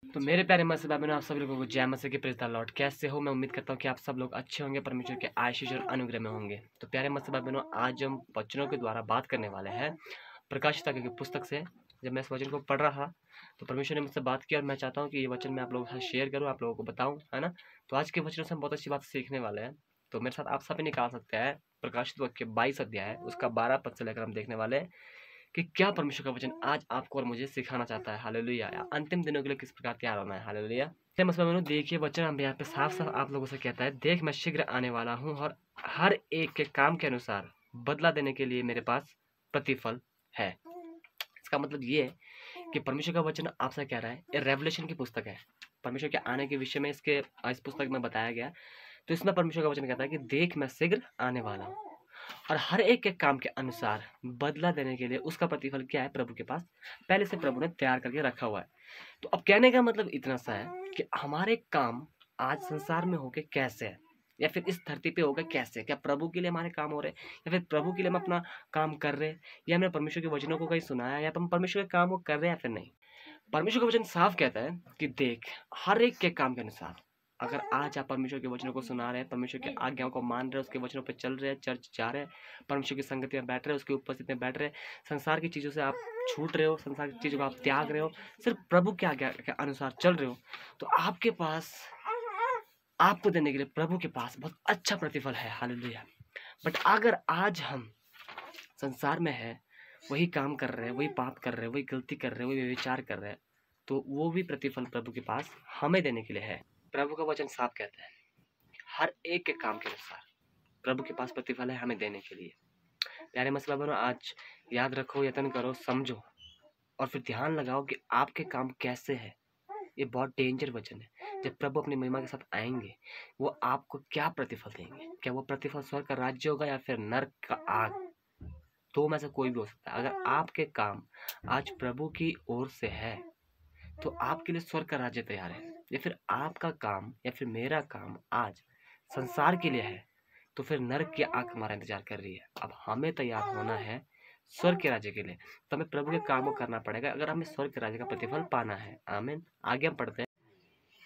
तो मेरे प्यारे मसीह भाई बहनों, आप सभी लोगों को जय मसीह की प्रेज़ द लॉर्ड। कैसे हो? मैं उम्मीद करता हूँ कि आप सब लोग अच्छे होंगे, परमेश्वर के आशीष और अनुग्रह में होंगे। तो प्यारे मसीह भाई बहनों, आज हम वचनों के द्वारा बात करने वाले हैं प्रकाशित की पुस्तक से। जब मैं इस वचन को पढ़ रहा तो परमेश्वर ने मुझसे बात की और मैं चाहता हूँ कि ये वचन मैं आप लोगों के साथ शेयर करूँ, आप लोगों को बताऊँ, है ना। तो आज के वचनों से हम बहुत अच्छी बात सीखने वाले हैं। तो मेरे साथ आप सभी निकाल सकते हैं प्रकाशित के 22 अध्याय उसका 12 पद से लेकर हम देखने वाले हैं कि क्या परमेश्वर का वचन आज आपको और मुझे सिखाना चाहता है। हालेलुया। अंतिम दिनों के लिए किस प्रकार तैयार होना है। हालेलुया। मतलब देखिए वचन हम यहाँ पे साफ साफ आप लोगों से कहता है, देख मैं शीघ्र आने वाला हूँ और हर एक के काम के अनुसार बदला देने के लिए मेरे पास प्रतिफल है। इसका मतलब ये है कि परमेश्वर का वचन आपसे कह रहा है, ये रेवलेशन की पुस्तक है। परमेश्वर के आने के विषय में इसके इस पुस्तक में बताया गया। तो इसमें परमेश्वर का वचन कहता है कि देख मैं शीघ्र आने वाला हूँ और हर एक के काम के अनुसार बदला देने के लिए उसका प्रतिफल क्या है प्रभु के पास पहले से प्रभु ने तैयार करके रखा हुआ है। तो अब कहने का मतलब इतना सा है कि हमारे काम आज संसार में होके कैसे है, या फिर इस धरती पे होगा कैसे, क्या प्रभु के लिए हमारे काम हो रहे हैं या फिर प्रभु के लिए हम अपना काम कर रहे हैं, या हमने परमेश्वर के वचनों को कहीं सुनाया या हम परमेश्वर के काम को कर रहे हैं या फिर नहीं। परमेश्वर का वचन साफ कहता है कि देख हर एक के काम के अनुसार। अगर आज आप परमेश्वर के वचनों को सुना रहे हैं, परमेश्वर की आज्ञाओं को मान रहे हैं, उसके वचनों पर चल रहे हैं, चर्च जा रहे हैं, परमेश्वर की संगति में बैठ रहे हैं, उसकी उपस्थिति में बैठ रहे हैं, संसार की चीज़ों से आप छूट रहे हो, संसार की चीज़ों को आप त्याग रहे हो, सिर्फ प्रभु की आज्ञा के अनुसार चल रहे हो, तो आपके पास आपको देने के लिए प्रभु के पास बहुत अच्छा प्रतिफल है। हालेलुया। बट अगर आज हम संसार में है, वही काम कर रहे हैं, वही पाप कर रहे हैं, वही गलती कर रहे हैं, वही विचार कर रहे हैं, तो वो भी प्रतिफल प्रभु के पास हमें देने के लिए है। प्रभु का वचन साफ कहता है, हर एक के काम के अनुसार प्रभु के पास प्रतिफल है हमें देने के लिए। प्यारे मसीह भाई बहनों, आज याद रखो, यत्न करो, समझो और फिर ध्यान लगाओ कि आपके काम कैसे है। ये बहुत डेंजर वचन है। जब प्रभु अपनी महिमा के साथ आएंगे, वो आपको क्या प्रतिफल देंगे? क्या वो प्रतिफल स्वर्ग का राज्य होगा या फिर नरक का आग? दो में से कोई भी हो सकता है। अगर आपके काम आज प्रभु की ओर से है तो आपके लिए स्वर्ग का राज्य तैयार है, या फिर आपका काम या फिर मेरा काम आज संसार के लिए है तो फिर नरक की आग हमारा इंतजार कर रही है। अब हमें तैयार होना है स्वर्ग के राज्य के लिए, तो हमें प्रभु के काम को करना पड़ेगा अगर हमें स्वर्ग के राज्य का प्रतिफल पाना है। आमीन। आगे हम पढ़ते हैं।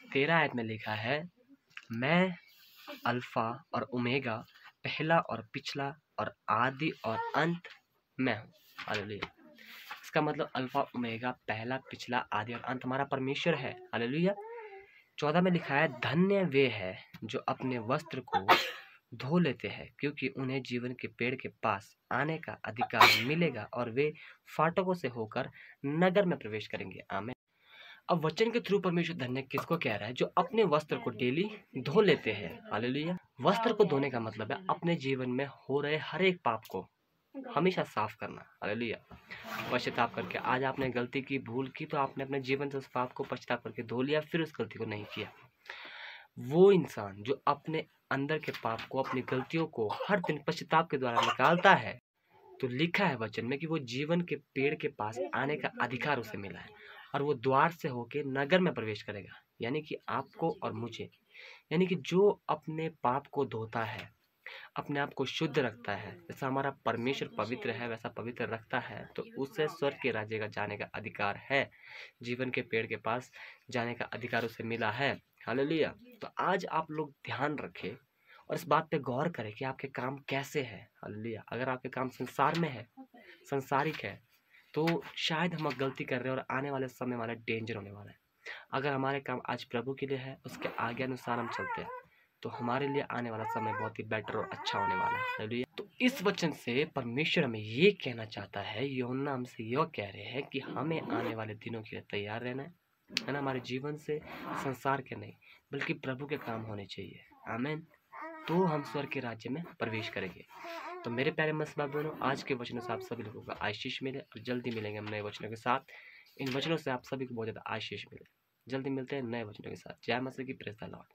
13 आयत में लिखा है, मैं अल्फा और ओमेगा, पहला और पिछला और आदि और अंत मैं हूँ। हालेलुया। इसका मतलब अल्फा ओमेगा, पहला पिछला आदि और अंत हमारा परमेश्वर है। हालेलुया। 14 में लिखा है, धन्य वे है जो अपने वस्त्र को धो लेते हैं, क्योंकि उन्हें जीवन के पेड़ के पास आने का अधिकार मिलेगा और वे फाटकों से होकर नगर में प्रवेश करेंगे। आमीन। अब वचन के थ्रू परमेश्वर धन्य किसको कह रहा है? जो अपने वस्त्र को डेली धो लेते हैं। हालेलुया। वस्त्र को धोने का मतलब है अपने जीवन में हो रहे हर एक पाप को हमेशा साफ करना। हालेलुया। पश्चाताप करके, आज आपने गलती की, भूल की, तो आपने अपने जीवन से उस पाप को पश्चाताप करके धो लिया, फिर उस गलती को नहीं किया। वो इंसान जो अपने अंदर के पाप को, अपनी गलतियों को हर दिन पश्चाताप के द्वारा निकालता है, तो लिखा है वचन में कि वो जीवन के पेड़ के पास आने का अधिकार उसे मिला है और वो द्वार से होके नगर में प्रवेश करेगा। यानी कि आपको और मुझे, यानी कि जो अपने पाप को धोता है, अपने आप को शुद्ध रखता है, जैसा हमारा परमेश्वर पवित्र है वैसा पवित्र रखता है, तो उसे स्वर्ग के राज्य का जाने का अधिकार है, जीवन के पेड़ के पास जाने का अधिकार उसे मिला है। हालेलुया। तो आज आप लोग ध्यान रखें और इस बात पे गौर करें कि आपके काम कैसे हैं। हालेलुया। अगर आपके काम संसार में है, संसारिक है, तो शायद हम गलती कर रहे हैं और आने वाले समय हमारा डेंजर होने वाला है। अगर हमारे काम आज प्रभु के लिए है, उसके आज्ञा अनुसार हम चलते हैं, तो हमारे लिए आने वाला समय बहुत ही बेटर और अच्छा होने वाला है। हालेलुया। तो इस वचन से परमेश्वर हमें ये कहना चाहता है, यूहन्ना हमसे यह कह रहे हैं कि हमें आने वाले दिनों के लिए तैयार रहना है ना। हमारे जीवन से संसार के नहीं बल्कि प्रभु के काम होने चाहिए। आमीन। तो हम स्वर्ग के राज्य में प्रवेश करेंगे। तो मेरे प्यारे मसीह भाई बहनों, आज के वचनों से आप सभी लोगों को आशीष मिले और जल्दी मिलेंगे हम नए वचनों के साथ। इन वचनों से आप सभी को बहुत ज़्यादा आशीष मिले। जल्दी मिलते हैं नए वचनों के साथ। जय मसीह की प्रेज़ द लॉर्ड।